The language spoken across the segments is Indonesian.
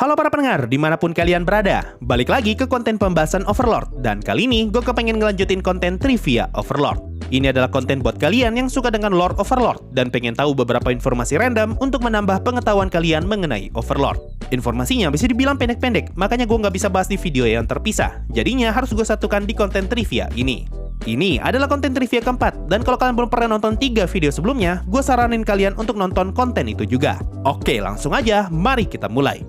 Halo para pendengar, dimanapun kalian berada. Balik lagi ke konten pembahasan Overlord. Dan kali ini gue kepengen ngelanjutin konten trivia Overlord. Ini adalah konten buat kalian yang suka dengan lore Overlord dan pengen tahu beberapa informasi random untuk menambah pengetahuan kalian mengenai Overlord. Informasinya bisa dibilang pendek-pendek, makanya gue nggak bisa bahas di video yang terpisah. Jadinya harus gue satukan di konten trivia ini. Ini adalah konten trivia keempat, dan kalau kalian belum pernah nonton 3 video sebelumnya, gue saranin kalian untuk nonton konten itu juga. Oke, langsung aja, mari kita mulai.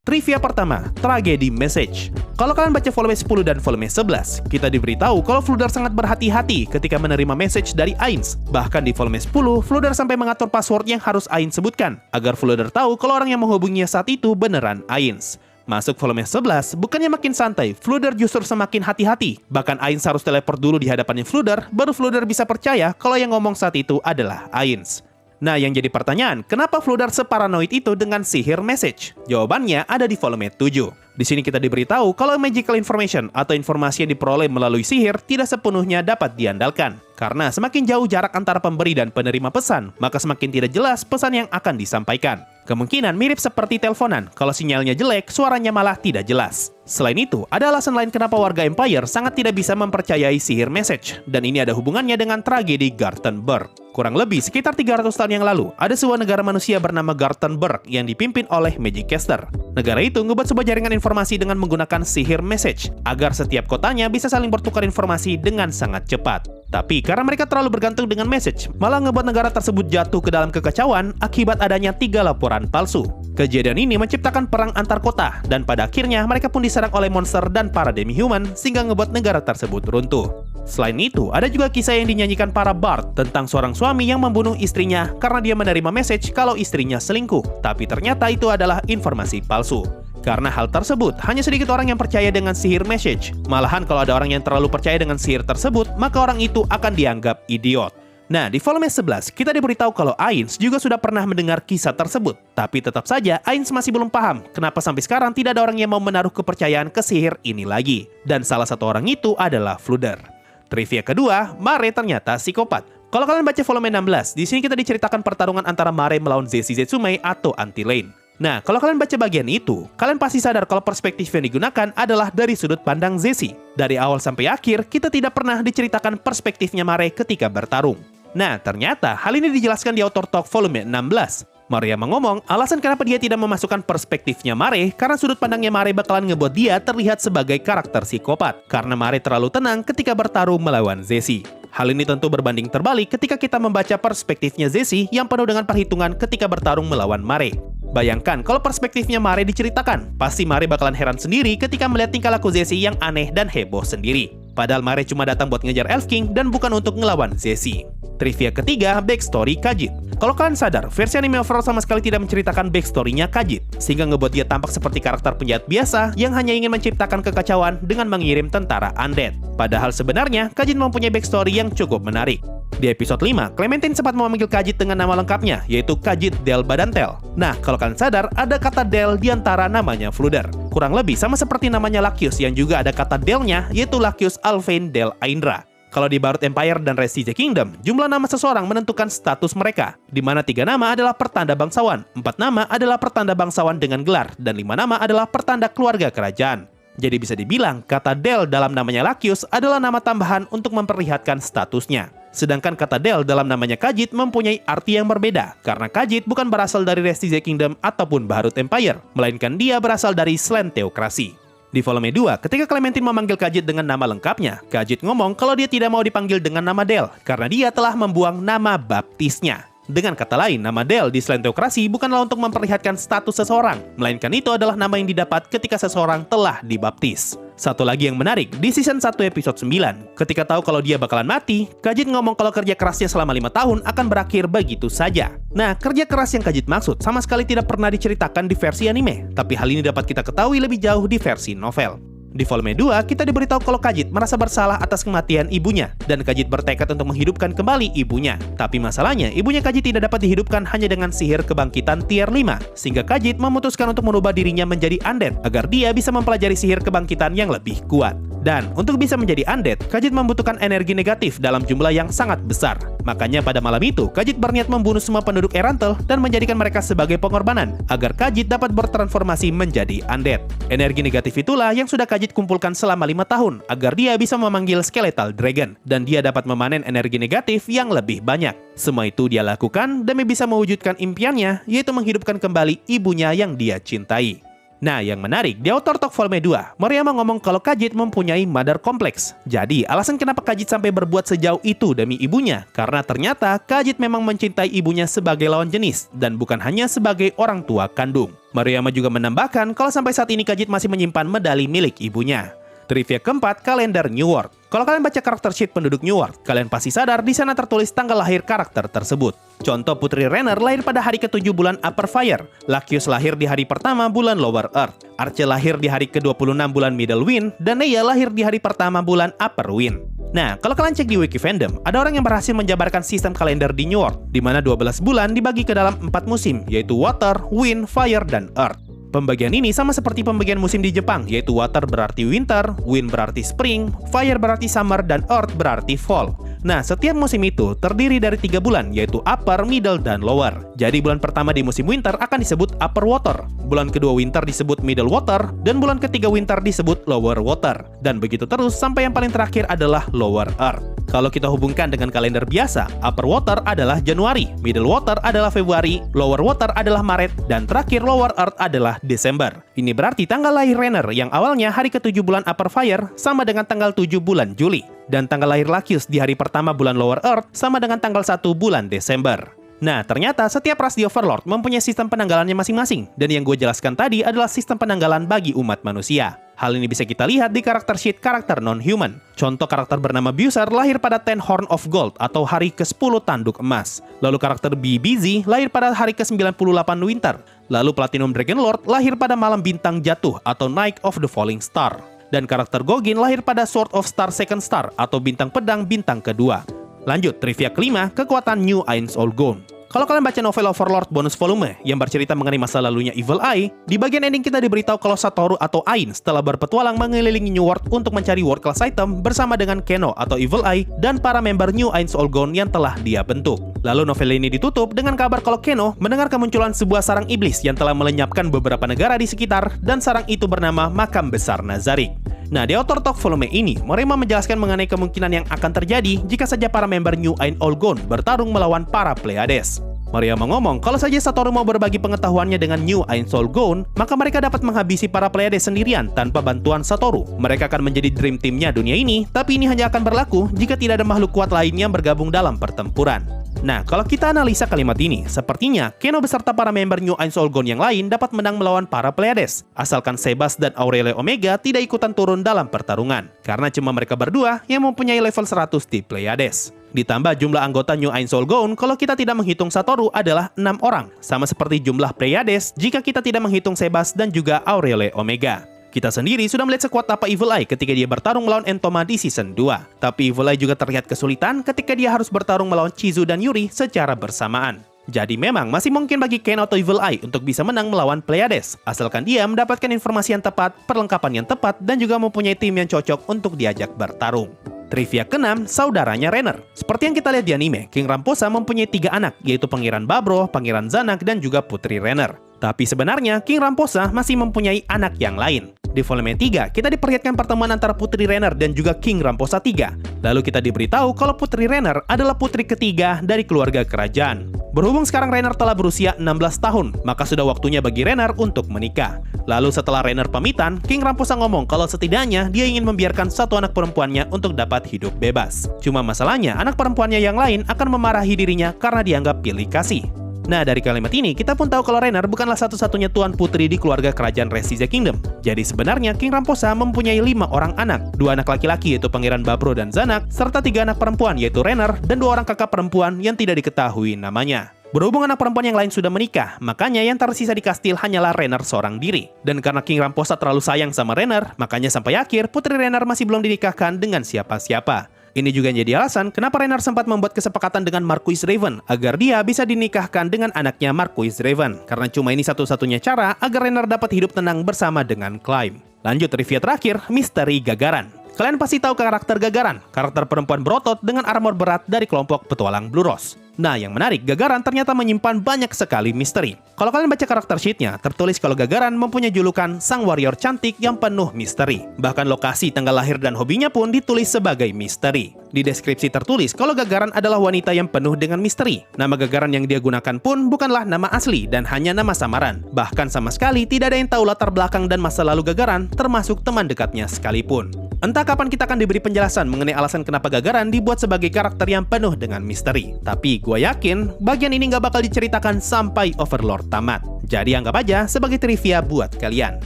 Trivia pertama, tragedi message. Kalau kalian baca volume 10 dan volume 11, kita diberitahu kalau Fludar sangat berhati-hati ketika menerima message dari Ainz. Bahkan di volume 10, Fludar sampai mengatur password yang harus Ainz sebutkan, agar Fludar tahu kalau orang yang menghubunginya saat itu beneran Ainz. Masuk volume 11, bukannya makin santai, Fludar justru semakin hati-hati. Bahkan Ainz harus teleport dulu di hadapannya Fludar, baru Fludar bisa percaya kalau yang ngomong saat itu adalah Ainz. Nah, yang jadi pertanyaan, kenapa Fludar separanoid itu dengan sihir message? Jawabannya ada di volume 7. Di sini kita diberitahu kalau magical information atau informasi yang diperoleh melalui sihir tidak sepenuhnya dapat diandalkan. Karena semakin jauh jarak antara pemberi dan penerima pesan, maka semakin tidak jelas pesan yang akan disampaikan. Kemungkinan mirip seperti teleponan, kalau sinyalnya jelek, suaranya malah tidak jelas. Selain itu, ada alasan lain kenapa warga Empire sangat tidak bisa mempercayai sihir message, dan ini ada hubungannya dengan tragedi Gartenberg. Kurang lebih sekitar 300 tahun yang lalu, ada sebuah negara manusia bernama Gartenberg yang dipimpin oleh Magicaster. Negara itu ngebuat sebuah jaringan informasi dengan menggunakan sihir message, agar setiap kotanya bisa saling bertukar informasi dengan sangat cepat. Tapi karena mereka terlalu bergantung dengan message, malah ngebuat negara tersebut jatuh ke dalam kekacauan akibat adanya 3 laporan palsu. Kejadian ini menciptakan perang antar kota, dan pada akhirnya mereka pun diserang oleh monster dan para demi-human sehingga ngebuat negara tersebut runtuh. Selain itu, ada juga kisah yang dinyanyikan para bard tentang seorang suami yang membunuh istrinya karena dia menerima message kalau istrinya selingkuh, tapi ternyata itu adalah informasi palsu. Karena hal tersebut, hanya sedikit orang yang percaya dengan sihir message. Malahan kalau ada orang yang terlalu percaya dengan sihir tersebut, maka orang itu akan dianggap idiot. Nah, di volume 11, kita diberitahu kalau Ainz juga sudah pernah mendengar kisah tersebut. Tapi tetap saja, Ainz masih belum paham kenapa sampai sekarang tidak ada orang yang mau menaruh kepercayaan ke sihir ini lagi. Dan salah satu orang itu adalah Fludar. Trivia kedua, Mare ternyata psikopat. Kalau kalian baca volume 16, di sini kita diceritakan pertarungan antara Mare melawan Zeshi Zetsume atau Anti-Lane. Nah, kalau kalian baca bagian itu, kalian pasti sadar kalau perspektif yang digunakan adalah dari sudut pandang Zeshi. Dari awal sampai akhir, kita tidak pernah diceritakan perspektifnya Mare ketika bertarung. Nah, ternyata hal ini dijelaskan di Author Talk volume 16. Maruyama ngomong, alasan kenapa dia tidak memasukkan perspektifnya Mare, karena sudut pandangnya Mare bakalan ngebuat dia terlihat sebagai karakter psikopat. Karena Mare terlalu tenang ketika bertarung melawan Zeshi. Hal ini tentu berbanding terbalik ketika kita membaca perspektifnya Zeshi yang penuh dengan perhitungan ketika bertarung melawan Mare. Bayangkan kalau perspektifnya Mare diceritakan, pasti Mare bakalan heran sendiri ketika melihat tingkah laku Zeshi yang aneh dan heboh sendiri. Padahal Mare cuma datang buat ngejar Elf King dan bukan untuk ngelawan Zeshi. Trivia ketiga, backstory Khajiit. Kalau kalian sadar, versi anime Overlord sama sekali tidak menceritakan backstory-nya Khajiit, sehingga ngebuat dia tampak seperti karakter penjahat biasa yang hanya ingin menciptakan kekacauan dengan mengirim tentara undead. Padahal sebenarnya, Khajiit mempunyai backstory yang cukup menarik. Di episode 5, Clementine sempat memanggil Khajiit dengan nama lengkapnya, yaitu Khajiit Del Badantel. Nah, kalau kalian sadar, ada kata Del di antara namanya Fludar. Kurang lebih sama seperti namanya Lakius yang juga ada kata Del-nya, yaitu Lakius Alvain Del Aindra. Kalau di Barut Empire dan Restige Kingdom, jumlah nama seseorang menentukan status mereka, di mana 3 nama adalah pertanda bangsawan, 4 nama adalah pertanda bangsawan dengan gelar, dan 5 nama adalah pertanda keluarga kerajaan. Jadi bisa dibilang, kata Del dalam namanya Lakius adalah nama tambahan untuk memperlihatkan statusnya. Sedangkan kata Del dalam namanya Khajiit mempunyai arti yang berbeda, karena Khajiit bukan berasal dari Restige Kingdom ataupun Barut Empire, melainkan dia berasal dari Slan Theocracy. Di volume 2, ketika Clementine memanggil Khajiit dengan nama lengkapnya, Khajiit ngomong kalau dia tidak mau dipanggil dengan nama Del, karena dia telah membuang nama baptisnya. Dengan kata lain, nama Del di Slan Theocracy bukanlah untuk memperlihatkan status seseorang, melainkan itu adalah nama yang didapat ketika seseorang telah dibaptis. Satu lagi yang menarik, di season 1 episode 9, ketika tahu kalau dia bakalan mati, Khajiit ngomong kalau kerja kerasnya selama 5 tahun akan berakhir begitu saja. Nah, kerja keras yang Khajiit maksud sama sekali tidak pernah diceritakan di versi anime, tapi hal ini dapat kita ketahui lebih jauh di versi novel. Di volume 2, kita diberitahu kalau Khajiit merasa bersalah atas kematian ibunya, dan Khajiit bertekad untuk menghidupkan kembali ibunya. Tapi masalahnya, ibunya Khajiit tidak dapat dihidupkan hanya dengan sihir kebangkitan tier 5, sehingga Khajiit memutuskan untuk merubah dirinya menjadi undead, agar dia bisa mempelajari sihir kebangkitan yang lebih kuat. Dan untuk bisa menjadi undead, Khajiit membutuhkan energi negatif dalam jumlah yang sangat besar. Makanya pada malam itu, Khajiit berniat membunuh semua penduduk Erantel dan menjadikan mereka sebagai pengorbanan, agar Khajiit dapat bertransformasi menjadi undead. Energi negatif itulah yang sudah Khajiit kumpulkan selama 5 tahun, agar dia bisa memanggil Skeletal Dragon, dan dia dapat memanen energi negatif yang lebih banyak. Semua itu dia lakukan demi bisa mewujudkan impiannya, yaitu menghidupkan kembali ibunya yang dia cintai. Nah, yang menarik, di Author Talk volume 2, Moriyama ngomong kalau Khajiit mempunyai mother complex. Jadi, alasan kenapa Khajiit sampai berbuat sejauh itu demi ibunya, karena ternyata Khajiit memang mencintai ibunya sebagai lawan jenis, dan bukan hanya sebagai orang tua kandung. Moriyama juga menambahkan kalau sampai saat ini Khajiit masih menyimpan medali milik ibunya. Trivia keempat, kalender New World. Kalau kalian baca karakter sheet penduduk New World, kalian pasti sadar di sana tertulis tanggal lahir karakter tersebut. Contoh, Putri Rainer lahir pada hari ke-7 bulan Upper Fire, Lacus lahir di hari pertama bulan Lower Earth, Archie lahir di hari ke-26 bulan Middle Wind, dan Neya lahir di hari pertama bulan Upper Wind. Nah, kalau kalian cek di Wiki Fandom, ada orang yang berhasil menjabarkan sistem kalender di New World, di mana 12 bulan dibagi ke dalam 4 musim, yaitu Water, Wind, Fire, dan Earth. Pembagian ini sama seperti pembagian musim di Jepang, yaitu Water berarti Winter, Wind berarti Spring, Fire berarti Summer, dan Earth berarti Fall. Nah, setiap musim itu terdiri dari 3 bulan, yaitu Upper, Middle, dan Lower. Jadi bulan pertama di musim Winter akan disebut Upper Water, bulan kedua Winter disebut Middle Water, dan bulan ketiga Winter disebut Lower Water. Dan begitu terus sampai yang paling terakhir adalah Lower Earth. Kalau kita hubungkan dengan kalender biasa, Upper Water adalah Januari, Middle Water adalah Februari, Lower Water adalah Maret, dan terakhir Lower Earth adalah Desember. Ini berarti tanggal lahir Rainer yang awalnya hari ke-7 bulan Upper Fire sama dengan tanggal 7 bulan Juli. Dan tanggal lahir Lacus di hari pertama bulan Lower Earth sama dengan tanggal 1 bulan Desember. Nah, ternyata setiap ras di Overlord mempunyai sistem penanggalannya masing-masing, dan yang gue jelaskan tadi adalah sistem penanggalan bagi umat manusia. Hal ini bisa kita lihat di karakter sheet karakter non-human. Contoh karakter bernama Buser lahir pada 10 Horn of Gold atau hari ke-10 tanduk emas. Lalu karakter BBZ lahir pada hari ke-98 Winter. Lalu Platinum Dragon Lord lahir pada malam bintang jatuh atau Night of the Falling Star. Dan karakter Gogin lahir pada Sword of Star Second Star atau bintang pedang bintang kedua. Lanjut, trivia kelima, kekuatan New Ainz All Gone. Kalau kalian baca novel Overlord bonus volume yang bercerita mengenai masa lalunya Evil Eye, di bagian ending kita diberitahu kalau Satoru atau Ainz telah berpetualang mengelilingi New World untuk mencari world class item bersama dengan Keno atau Evil Eye dan para member New Ainz All Gone yang telah dia bentuk. Lalu novel ini ditutup dengan kabar kalau Keno mendengar kemunculan sebuah sarang iblis yang telah melenyapkan beberapa negara di sekitar, dan sarang itu bernama Makam Besar Nazarik. Nah, di Author Talk volume ini, Moriyama menjelaskan mengenai kemungkinan yang akan terjadi jika saja para member New Ainz All Gone bertarung melawan para Pleiades. Moriyama ngomong kalau saja Satoru mau berbagi pengetahuannya dengan New Ainz All Gone, maka mereka dapat menghabisi para Pleiades sendirian tanpa bantuan Satoru. Mereka akan menjadi dream teamnya dunia ini, tapi ini hanya akan berlaku jika tidak ada makhluk kuat lain yang bergabung dalam pertempuran. Nah, kalau kita analisa kalimat ini, sepertinya Keno beserta para member New Ainz All Gone yang lain dapat menang melawan para Pleiades, asalkan Sebas dan Aurelie Omega tidak ikutan turun dalam pertarungan, karena cuma mereka berdua yang mempunyai level 100 di Pleiades. Ditambah jumlah anggota New Ainz All Gone kalau kita tidak menghitung Satoru adalah 6 orang, sama seperti jumlah Pleiades jika kita tidak menghitung Sebas dan juga Aurelie Omega. Kita sendiri sudah melihat sekuat apa Evil Eye ketika dia bertarung melawan Entoma di Season 2. Tapi Evil Eye juga terlihat kesulitan ketika dia harus bertarung melawan Chizu dan Yuri secara bersamaan. Jadi memang masih mungkin bagi Ken atau Evil Eye untuk bisa menang melawan Pleiades, asalkan dia mendapatkan informasi yang tepat, perlengkapan yang tepat, dan juga mempunyai tim yang cocok untuk diajak bertarung. Trivia ke-6, saudaranya Rainer. Seperti yang kita lihat di anime, King Ramposa mempunyai 3 anak, yaitu Pangeran Babro, Pangeran Zanak, dan juga Putri Rainer. Tapi sebenarnya, King Ramposa masih mempunyai anak yang lain. Di volume 3, kita diperlihatkan pertemuan antara Putri Rainer dan juga King Ramposa III. Lalu kita diberitahu kalau Putri Rainer adalah putri ketiga dari keluarga kerajaan. Berhubung sekarang Rainer telah berusia 16 tahun, maka sudah waktunya bagi Rainer untuk menikah. Lalu setelah Rainer pamitan, King Ramposa ngomong kalau setidaknya dia ingin membiarkan satu anak perempuannya untuk dapat hidup bebas. Cuma masalahnya, anak perempuannya yang lain akan memarahi dirinya karena dianggap pilih kasih. Nah, dari kalimat ini, kita pun tahu kalau Rainer bukanlah satu-satunya tuan putri di keluarga kerajaan Resize Kingdom. Jadi sebenarnya King Ramposa mempunyai 5 orang anak, 2 anak laki-laki yaitu Pangeran Babro dan Zanak, serta 3 anak perempuan yaitu Rainer dan 2 orang kakak perempuan yang tidak diketahui namanya. Berhubung anak perempuan yang lain sudah menikah, makanya yang tersisa di kastil hanyalah Renner seorang diri. Dan karena King Ramposa terlalu sayang sama Renner, makanya sampai akhir Putri Renner masih belum dinikahkan dengan siapa-siapa. Ini juga jadi alasan kenapa Renner sempat membuat kesepakatan dengan Marquis Raven agar dia bisa dinikahkan dengan anaknya Marquis Raven. Karena cuma ini satu-satunya cara agar Renner dapat hidup tenang bersama dengan Climb. Lanjut trivia terakhir, misteri Gagaran. Kalian pasti tahu karakter Gagaran, karakter perempuan berotot dengan armor berat dari kelompok petualang Blue Rose. Nah, yang menarik, Gagaran ternyata menyimpan banyak sekali misteri. Kalau kalian baca karakter sheet-nya, tertulis kalau Gagaran mempunyai julukan sang warrior cantik yang penuh misteri. Bahkan lokasi, tanggal lahir, dan hobinya pun ditulis sebagai misteri. Di deskripsi tertulis kalau Gagaran adalah wanita yang penuh dengan misteri. Nama Gagaran yang dia gunakan pun bukanlah nama asli dan hanya nama samaran. Bahkan sama sekali tidak ada yang tahu latar belakang dan masa lalu Gagaran, termasuk teman dekatnya sekalipun. Entah kapan kita akan diberi penjelasan mengenai alasan kenapa Gagaran dibuat sebagai karakter yang penuh dengan misteri. Tapi gue yakin bagian ini nggak bakal diceritakan sampai Overlord tamat. Jadi anggap aja sebagai trivia buat kalian.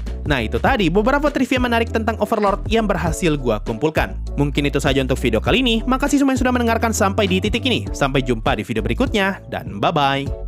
Nah, itu tadi beberapa trivia menarik tentang Overlord yang berhasil gue kumpulkan. Mungkin itu saja untuk video kali ini. Makasih semua yang sudah mendengarkan sampai di titik ini. Sampai jumpa di video berikutnya dan bye-bye.